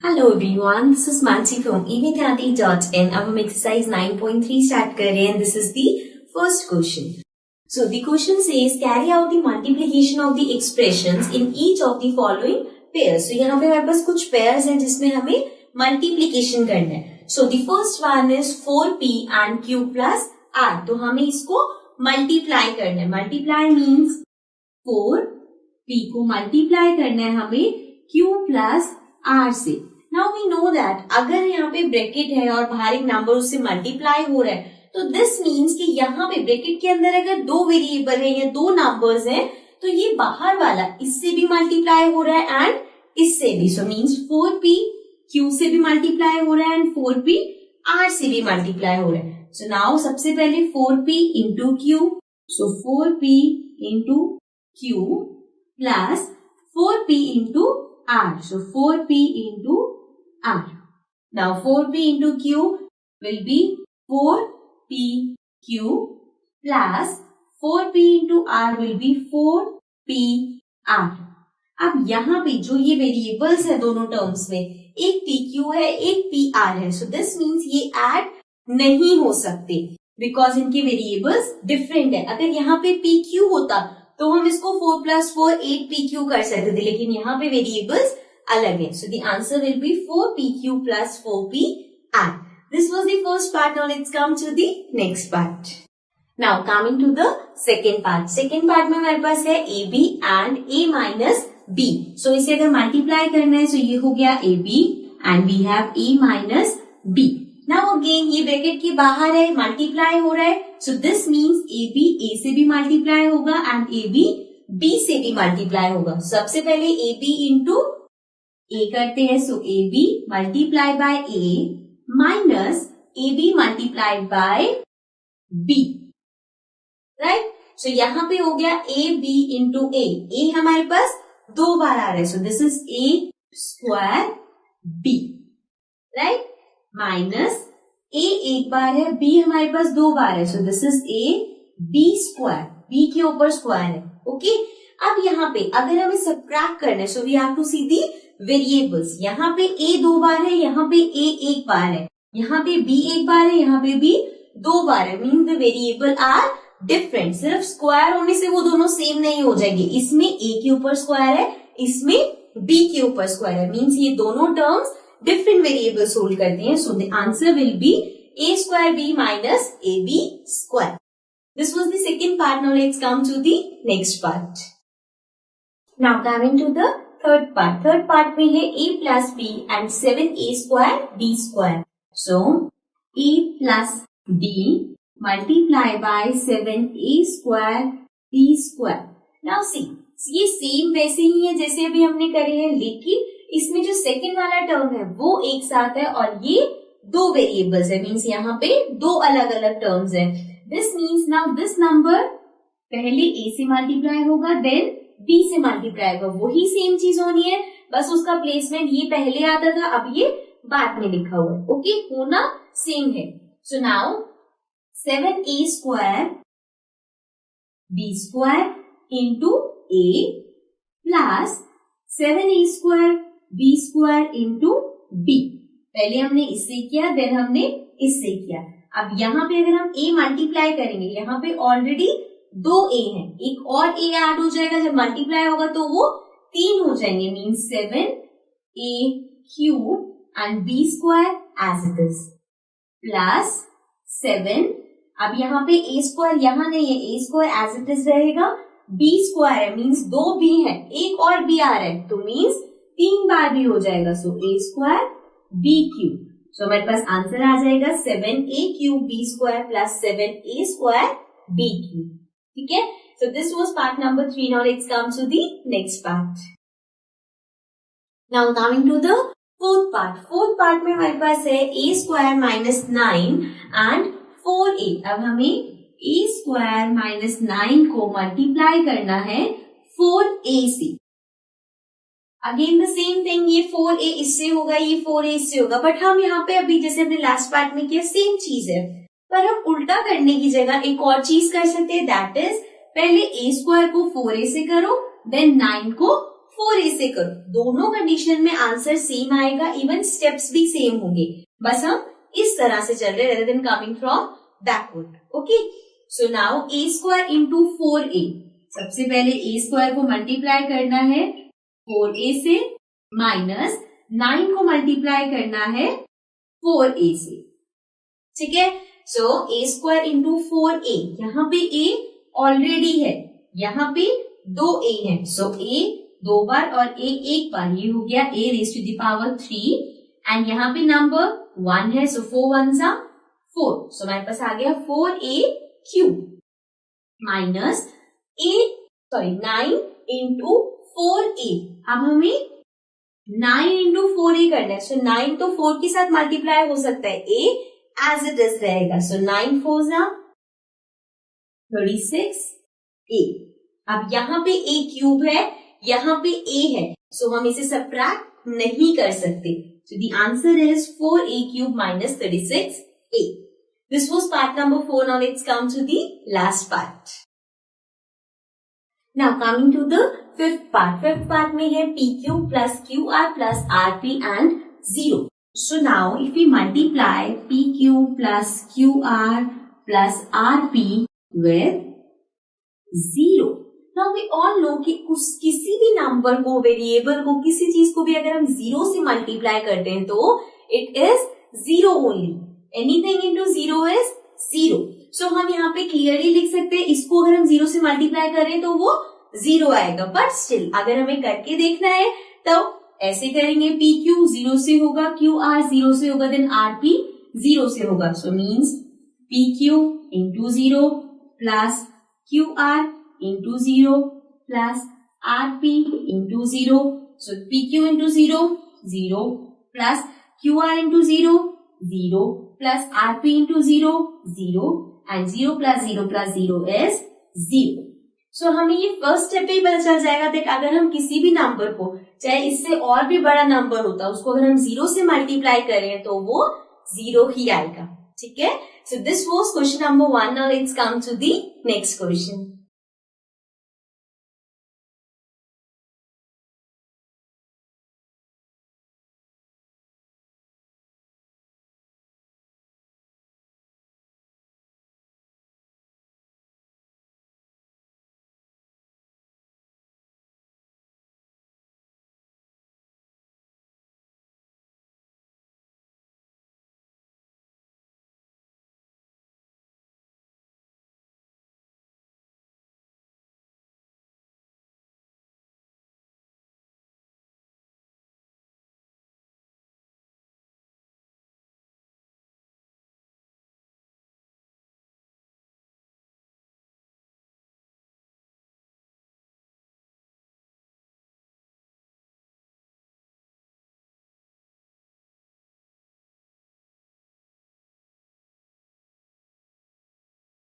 Hello everyone, this is Mansi from evidhyati.in. अब हम exercise 9.3 start कर रहे हैं and this is the first question. So the question says carry out the multiplication of the expressions in each of the following pairs. So यहाँ पे हमारे पास कुछ pairs हैं जिसमें हमें multiplication करना है. So the first one is 4p and q plus r. तो हमें इसको multiply करना है. Multiply means 4p को multiply करना है हमें q plus r से. Now we know that अगर यहाँ पे ब्रैकेट है और बाहर एक नंबर उससे मल्टीप्लाई हो रहा है तो दिस मीन्स कि यहाँ पे ब्रैकेट के अंदर अगर दो वेरिएबल है या दो नंबर्स हैं तो ये बाहर वाला इससे भी मल्टीप्लाई हो रहा है एंड इससे भी. सो मीन्स 4p q से भी मल्टीप्लाई हो रहा है एंड 4p r से भी मल्टीप्लाई हो रहा है. सो नाउ सबसे पहले 4p into q. So 4p into q plus 4p into r. So 4p into r. Now 4p into q will be 4pq plus 4p into r will be 4pr. अब यहाँ पे जो ये variables है दोनों terms में एक pq है एक pr है. So this means ये ऐड नहीं हो सकते बिकॉज इनके वेरिएबल्स डिफरेंट है. अगर यहाँ पे pq होता तो हम इसको 4 plus 4 8pq कर सकते थे लेकिन यहाँ पे वेरिएबल्स अलग है. सो the answer will B 4pq plus 4pr. This was the first part. Now let's come to the next part. Now coming to the second part. Second part में हमारे पास है ab and a minus b. So इसे अगर multiply करना है तो ये हो गया ab and we have a minus b. Now again ये ब्रैकेट के बाहर है मल्टीप्लाई हो रहा है. So this means ab a से भी मल्टीप्लाई होगा and ab b से भी मल्टीप्लाई होगा. सबसे पहले ab इंटू a करते हैं. So ab multiply by a minus ab multiplied by b. Right. So यहाँ पे हो गया ab इंटू a हमारे पास दो बार आ रहा है. So this is a square b. Right. Minus a एक बार है b हमारे पास दो बार है. So this is a b square. b के ऊपर स्क्वायर है. ओके. अब यहाँ पे अगर हमें सब्ट्रैक्ट करना है so we have to see the variables. यहाँ पे a दो बार है यहाँ पे a एक बार है यहाँ पे b एक बार है यहाँ पे b दो बार है. Means the variable are different. सिर्फ स्क्वायर होने से वो दोनों सेम नहीं हो जाएंगे. इसमें a के ऊपर स्क्वायर है इसमें b के ऊपर स्क्वायर है. मीन्स ये दोनों टर्म्स डिफरेंट वेरिएबल्स होल्ड करते हैं. So the answer will be a square b minus ab square. This was the second part. Now let's come to the next part. Now coming to the third part. Third part में है a plus b and 7a square b square. So a plus b multiply by 7a square b square. Now see ये same वैसे ही है जैसे अभी हमने करे हैं लेकिन इसमें जो सेकंड वाला टर्म है वो एक साथ है और ये दो वेरिएबल्स है. मीन्स यहाँ पे दो अलग अलग टर्म्स है. This means now this number पहले a से मल्टीप्लाई होगा देन b से मल्टीप्लाई होगा. वही सेम चीज होनी है बस उसका प्लेसमेंट ये पहले आता था अब ये बाद में लिखा हुआ है. ओके. होना सेम है. So now 7a square b square into a plus 7a square b square into b. पहले हमने इससे किया देन हमने इससे किया. अब यहाँ पे अगर हम a मल्टीप्लाई करेंगे यहाँ पे ऑलरेडी दो a है एक और a ऐड हो जाएगा. जब मल्टीप्लाई होगा तो वो 3 हो जाएंगे. Means 7a cube and b square as it is plus 7. अब यहाँ पे a स्क्वायर यहाँ नहीं है a square as it is रहेगा. b स्क्वायर है मीन्स दो b है एक और b आ रहा है तो मीन्स 3 बार भी हो जाएगा. So a square b cube. So हमारे पास आंसर आ जाएगा 7a cube b square plus 7a square b cube. ठीक है. So this was part number 3. Now let's come to the next part. Now coming to the fourth part. Fourth part में हमारे पास है a square minus 9 and 4a. अब हमें a square minus 9 को multiply करना है 4a से. Again the same thing. ये 4a इससे होगा ये 4a इससे होगा बट हम यहाँ पे अभी जैसे हमने लास्ट पार्ट में किया सेम चीज है पर हम उल्टा करने की जगह एक और चीज कर सकते हैं. दैट इज पहले a स्क्वायर को 4a से करो देन 9 को 4a से करो, दोनों कंडीशन में आंसर सेम आएगा, इवन स्टेप्स भी सेम होंगे, बस हम इस तरह से चल रहे rather than coming from backward. Okay, so now a square into 4a, सबसे पहले a स्क्वायर को मल्टीप्लाई करना है 4a से, माइनस 9 को मल्टीप्लाई करना है 4a से. ठीक है, सो a स्क्वायर इंटू 4a, यहाँ पे a ऑलरेडी है, यहाँ पे 2a है, सो a 2 बार और a 1 बार, ये हो गया a raise to the power 3, and यहाँ पे नंबर 1 है, सो 4 1s are 4, सो हमारे पास आ गया 4a cube minus 9 into 4a. अब हमें 9 इंटू 4a करना है, सो 9 तो 4 के साथ मल्टीप्लाई हो सकता है, a एज इट इज रहेगा, सो 9 4s are 36a. अब यहाँ पे a क्यूब है, यहाँ पे a है, सो हम इसे सबट्रैक्ट नहीं कर सकते, so the answer is 4a cube minus 36a. This was part number 4. Now let's come to the last part. Now coming to the fifth part. Fifth part में है pq plus qr plus rp and 0. So now if we multiply pq plus qr plus rp with 0. Now we all know कि किसी भी number को, variable को, किसी चीज को भी अगर हम 0 से मल्टीप्लाई करते हैं तो it is 0 only. Anything into 0 is 0. सो हम यहाँ पे क्लियरली लिख सकते हैं, इसको अगर हम 0 से मल्टीप्लाई करें तो वो 0 आएगा, बट स्टिल अगर हमें करके देखना है तो ऐसे करेंगे, पी क्यू 0 से होगा, क्यू आर 0 से होगा, देन आर पी 0 से होगा. So means P Q into 0 plus Q R into 0 plus R P into 0. So P Q into 0 0 plus Q R into 0 0 plus R P into 0 0 and 0 plus 0 is 0. सो हमें ये first step पे ही पता चल जाएगा that अगर हम किसी भी नंबर को, चाहे इससे और भी बड़ा नंबर होता है, उसको अगर हम 0 से मल्टीप्लाई करें तो वो 0 ही आएगा. ठीक है, so this was question number 1. Now let's come to the next question.